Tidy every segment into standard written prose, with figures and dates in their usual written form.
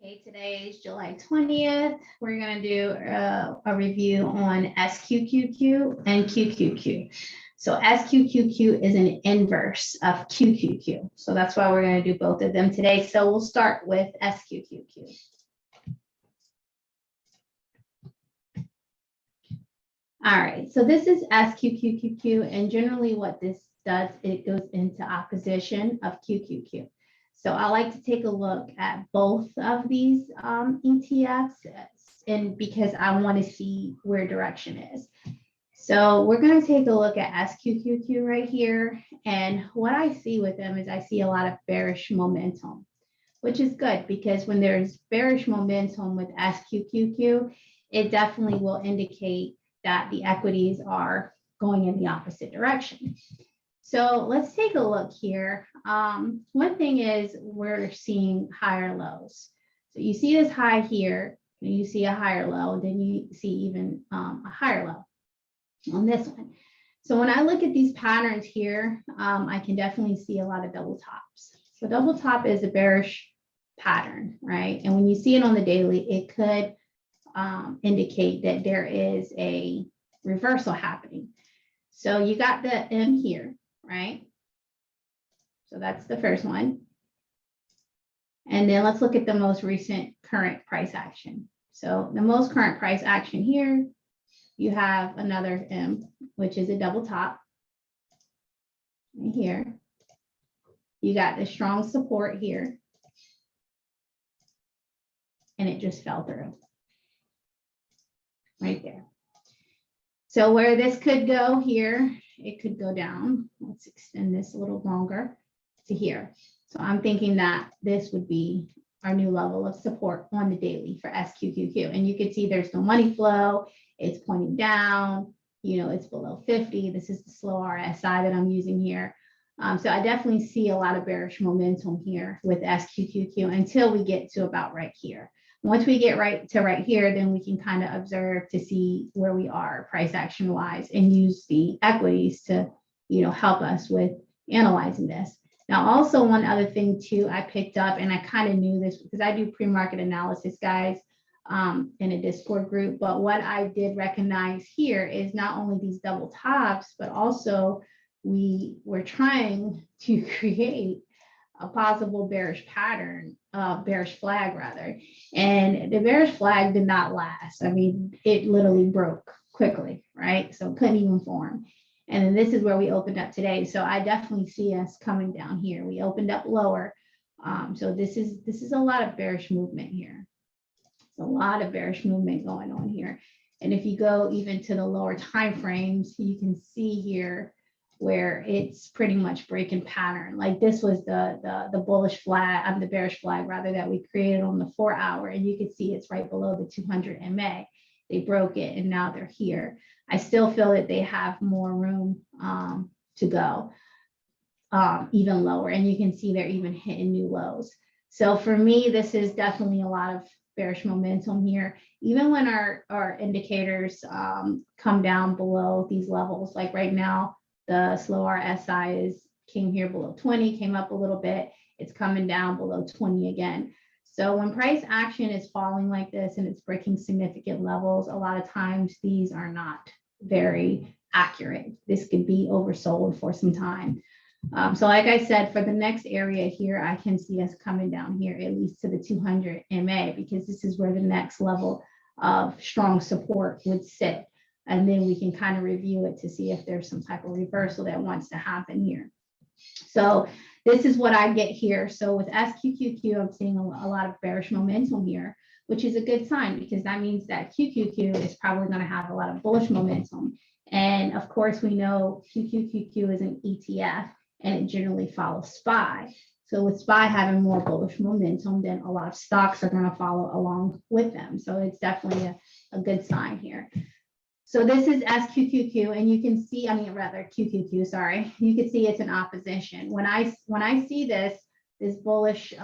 Okay, today is July 20th. We're going to do a review on SQQQ and QQQ. So SQQQ is an inverse of QQQ. So that's why we're going to do both of them today. So we'll start with SQQQ. All right, so this is SQQQ, and generally what this does, it goes into opposition of QQQ. So I like to take a look at both of these ETFs, and because I want to see where direction is. So we're going to take a look at SQQQ right here. And what I see with them is I see a lot of bearish momentum, which is good because when there's bearish momentum with SQQQ, it definitely will indicate that the equities are going in the opposite direction. So let's take a look here. One thing is we're seeing higher lows. So you see this high here, and you see a higher low, then you see even a higher low on this one. So when I look at these patterns here, I can definitely see a lot of double tops. So double top is a bearish pattern, right? And when you see it on the daily, it could indicate that there is a reversal happening. So you got the M here, right? So that's the first one. And then let's look at the most recent current price action. So the most current price action here, you have another M, which is a double top. And here, you got the strong support here. And it just fell through right there. So where this could go here, it could go down. Let's extend this a little longer to here. So I'm thinking that this would be our new level of support on the daily for SQQQ. And you can see there's no money flow. It's pointing down, it's below 50. This is the slow RSI that I'm using here. So I definitely see a lot of bearish momentum here with SQQQ until we get to about right here. Once we get right here, then we can kind of observe to see where we are price action wise and use the equities to, help us with analyzing this. Now, also one other thing too, I picked up, and I kind of knew this because I do pre-market analysis, guys, in a Discord group. But what I did recognize here is not only these double tops, but also we were trying to create a possible bearish pattern, bearish flag rather. And the bearish flag did not last. I mean, it literally broke quickly, right? So it couldn't even form. And then this is where we opened up today. So I definitely see us coming down here. We opened up lower. So this is a lot of bearish movement here. It's a lot of bearish movement going on here. And if you go even to the lower time frames, you can see here where it's pretty much breaking pattern. Like this was the bullish flag, the bearish flag rather, that we created on the 4 hour, and you can see it's right below the 200 MA. They broke it and now they're here. I still feel that they have more room to go even lower, and you can see they're even hitting new lows. So for me, this is definitely a lot of bearish momentum here. Even when our indicators come down below these levels, like right now, the slow RSI came here below 20, came up a little bit. It's coming down below 20 again. So when price action is falling like this and it's breaking significant levels, a lot of times these are not very accurate. This could be oversold for some time. So like I said, for the next area here, I can see us coming down here at least to the 200 MA, because this is where the next level of strong support would sit. And then we can kind of review it to see if there's some type of reversal that wants to happen here. So this is what I get here. So with SQQQ, I'm seeing a lot of bearish momentum here, which is a good sign because that means that QQQ is probably going to have a lot of bullish momentum. And of course, we know QQQQ is an ETF and it generally follows SPY. So with SPY having more bullish momentum, then a lot of stocks are going to follow along with them. So it's definitely a good sign here. So this is SQQQ, and you can see, QQQ, sorry. You can see it's an opposition. When I see this bullish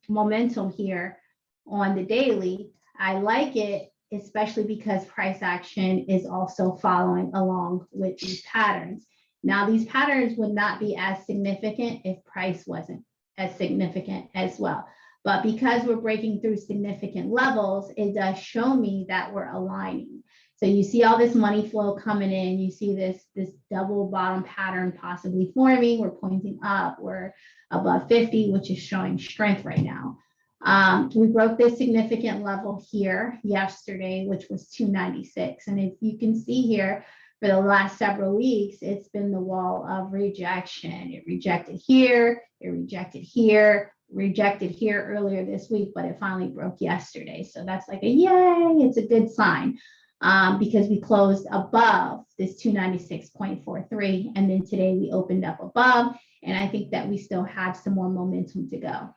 momentum here on the daily, I like it, especially because price action is also following along with these patterns. Now, these patterns would not be as significant if price wasn't as significant as well. But because we're breaking through significant levels, it does show me that we're aligning. So you see all this money flow coming in, you see this double bottom pattern possibly forming, we're pointing up, we're above 50, which is showing strength right now. We broke this significant level here yesterday, which was 296. And if you can see here, for the last several weeks, it's been the wall of rejection. It rejected here, it rejected here, rejected here earlier this week, but it finally broke yesterday. So that's like a yay, it's a good sign. Because we closed above this 296.43, and then today we opened up above, and I think that we still have some more momentum to go.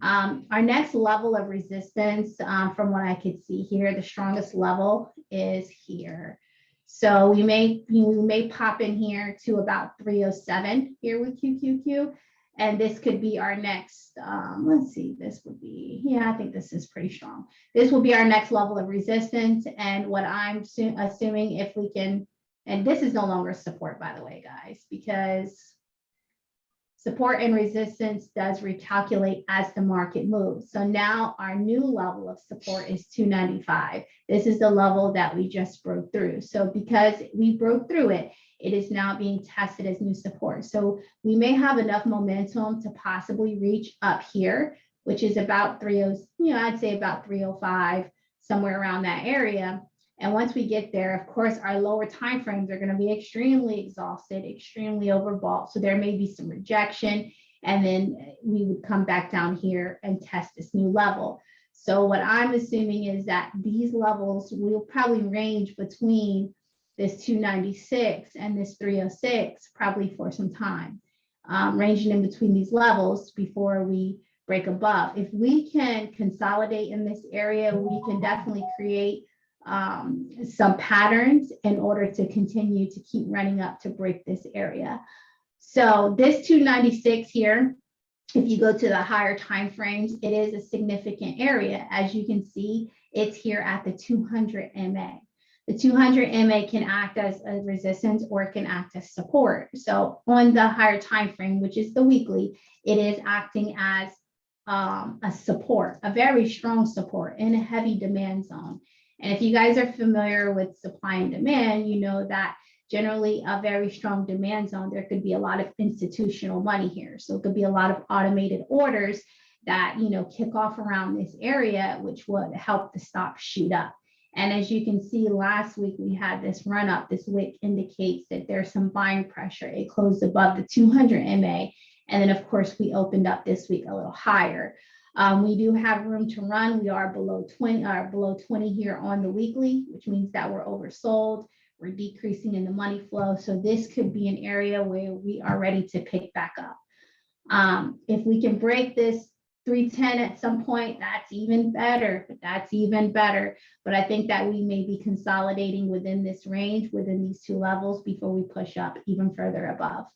Our next level of resistance, from what I could see here, the strongest level is here. So we may pop in here to about 307 here with QQQ. And this could be our next, let's see, this would be, yeah, I think this is pretty strong. This will be our next level of resistance. And what I'm assuming, if we can, and this is no longer support, by the way, guys, because support and resistance does recalculate as the market moves. So now our new level of support is 295. This is the level that we just broke through. So because we broke through it, it is now being tested as new support. So we may have enough momentum to possibly reach up here, which is about 30, I'd say about 305, somewhere around that area. And once we get there, of course, our lower time frames are going to be extremely exhausted, extremely overbought. So there may be some rejection, and then we would come back down here and test this new level. So what I'm assuming is that these levels will probably range between this 296 and this 306 probably for some time, ranging in between these levels before we break above. If we can consolidate in this area, we can definitely create some patterns in order to continue to keep running up to break this area. So this 296 here, if you go to the higher time frames, it is a significant area. As you can see, it's here at the 200 MA. The 200 MA can act as a resistance or it can act as support. So on the higher time frame, which is the weekly, it is acting as a support, a very strong support in a heavy demand zone. And if you guys are familiar with supply and demand, you know that generally a very strong demand zone, there could be a lot of institutional money here. So it could be a lot of automated orders that, kick off around this area, which would help the stock shoot up. And as you can see, last week we had this run up. This wick indicates that there's some buying pressure. It closed above the 200 MA. And then, of course, we opened up this week a little higher. We do have room to run. We are below 20 here on the weekly, which means that we're oversold. We're decreasing in the money flow. So this could be an area where we are ready to pick back up. If we can break this 310 at some point, that's even better. But I think that we may be consolidating within this range, within these two levels before we push up even further above.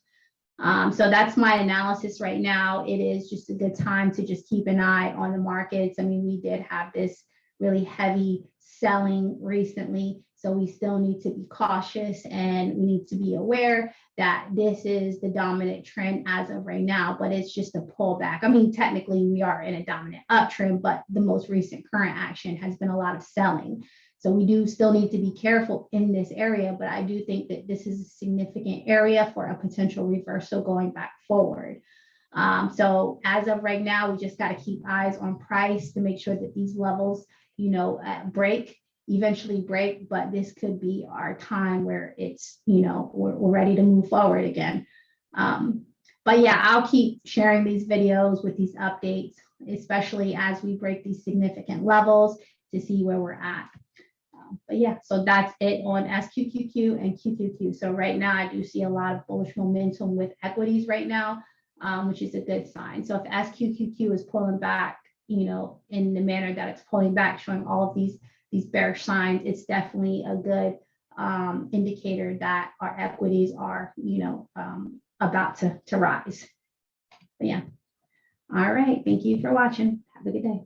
So that's my analysis right now. It is just a good time to just keep an eye on the markets. I mean, we did have this really heavy selling recently, so we still need to be cautious and we need to be aware that this is the dominant trend as of right now, but it's just a pullback. I mean, technically we are in a dominant uptrend, but the most recent current action has been a lot of selling. So we do still need to be careful in this area, but I do think that this is a significant area for a potential reversal going back forward. So as of right now, we just got to keep eyes on price to make sure that these levels, eventually break, but this could be our time where it's, we're ready to move forward again. But yeah, I'll keep sharing these videos with these updates, especially as we break these significant levels to see where we're at. But yeah, so that's it on SQQQ and QQQ. So right now I do see a lot of bullish momentum with equities right now, which is a good sign. So if SQQQ is pulling back, in the manner that it's pulling back, showing all of these bearish signs, it's definitely a good indicator that our equities are, about to rise. But yeah. All right. Thank you for watching. Have a good day.